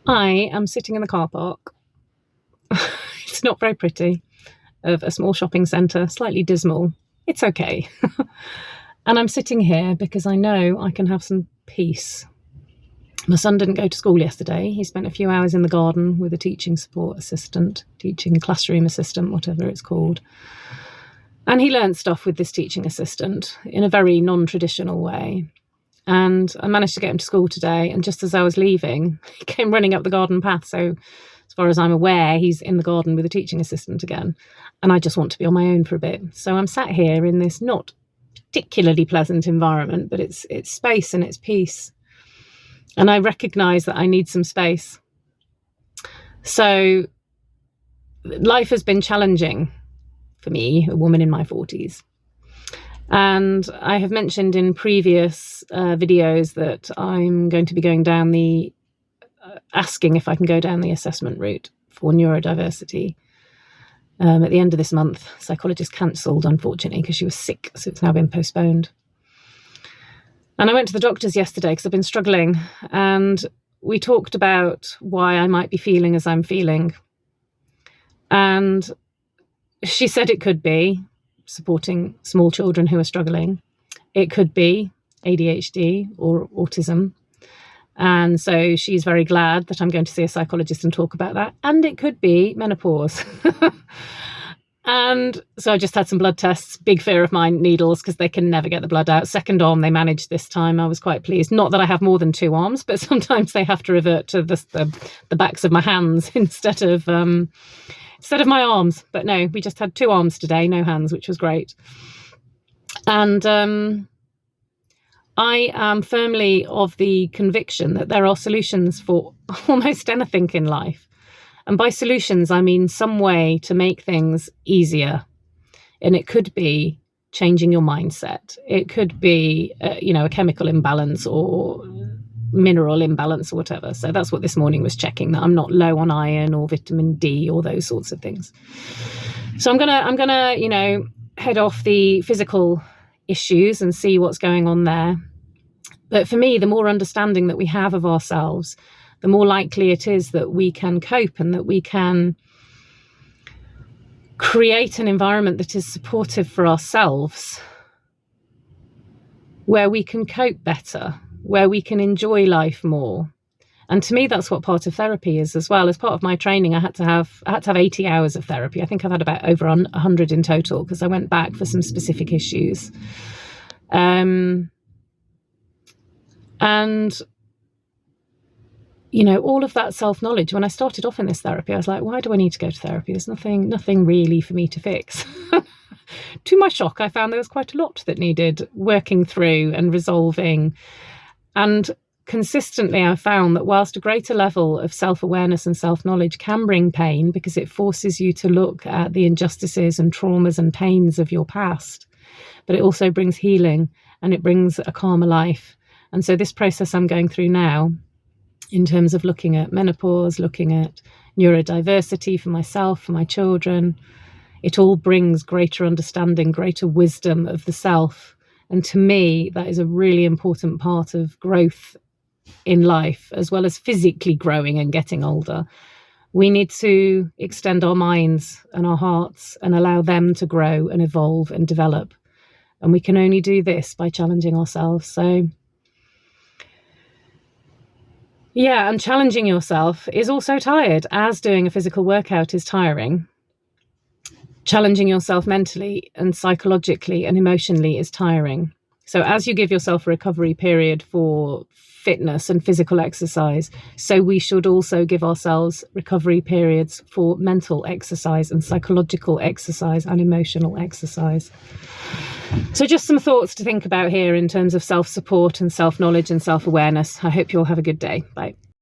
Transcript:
I am sitting in the car park. It's not very pretty, of a small shopping centre, slightly dismal. It's okay. And I'm sitting here because I know I can have some peace. My son didn't go to school yesterday. He spent a few hours in the garden with a teaching support assistant, teaching classroom assistant, whatever it's called. And he learned stuff with this teaching assistant in a very non-traditional way. And I managed to get him to school today. And just as I was leaving, he came running up the garden path. So as far as I'm aware, he's in the garden with a teaching assistant again. And I just want to be on my own for a bit. So I'm sat here in this not particularly pleasant environment, but it's space and it's peace. And I recognise that I need some space. So life has been challenging for me, a woman in my 40s. And I have mentioned in previous videos that I'm going to be going down asking if I can go down the assessment route for neurodiversity. At the end of this month, psychologist cancelled, unfortunately, because she was sick, so it's now been postponed. And I went to the doctors yesterday because I've been struggling, and we talked about why I might be feeling as I'm feeling. And she said it could be supporting small children who are struggling. It could be ADHD or autism. And so she's very glad that I'm going to see a psychologist and talk about that. And it could be menopause. And so I just had some blood tests. Big fear of mine, needles, because they can never get the blood out. Second arm they managed this time. I was quite pleased. Not that I have more than two arms, but sometimes they have to revert to the backs of my hands instead of my arms. But no, we just had two arms today, no hands, which was great. And I am firmly of the conviction that there are solutions for almost anything in life. And by solutions, I mean some way to make things easier. And it could be changing your mindset. It could be, a chemical imbalance or mineral imbalance or whatever. So that's what this morning was checking, that I'm not low on iron or vitamin D or those sorts of things. So I'm gonna, head off the physical issues and see what's going on there. But for me, the more understanding that we have of ourselves, the more likely it is that we can cope and that we can create an environment that is supportive for ourselves, where we can cope better, where we can enjoy life more. And to me, that's what part of therapy is as well. As part of my training, I had to have 80 hours of therapy. I think I've had about over 100 in total because I went back for some specific issues. And all of that self-knowledge, when I started off in this therapy, I was like, why do I need to go to therapy? There's nothing really for me to fix. To my shock, I found there was quite a lot that needed working through and resolving. And consistently, I found that whilst a greater level of self-awareness and self-knowledge can bring pain because it forces you to look at the injustices and traumas and pains of your past, but it also brings healing and it brings a calmer life. And so this process I'm going through now, in terms of looking at menopause, looking at neurodiversity for myself, for my children, it all brings greater understanding, greater wisdom of the self. And to me, that is a really important part of growth in life, as well as physically growing and getting older. We need to extend our minds and our hearts and allow them to grow and evolve and develop. And we can only do this by challenging ourselves. So yeah, and challenging yourself is also tired, as doing a physical workout is tiring. Challenging yourself mentally and psychologically and emotionally is tiring. So as you give yourself a recovery period for fitness and physical exercise, so we should also give ourselves recovery periods for mental exercise and psychological exercise and emotional exercise. So just some thoughts to think about here in terms of self-support and self-knowledge and self-awareness. I hope you all have a good day. Bye.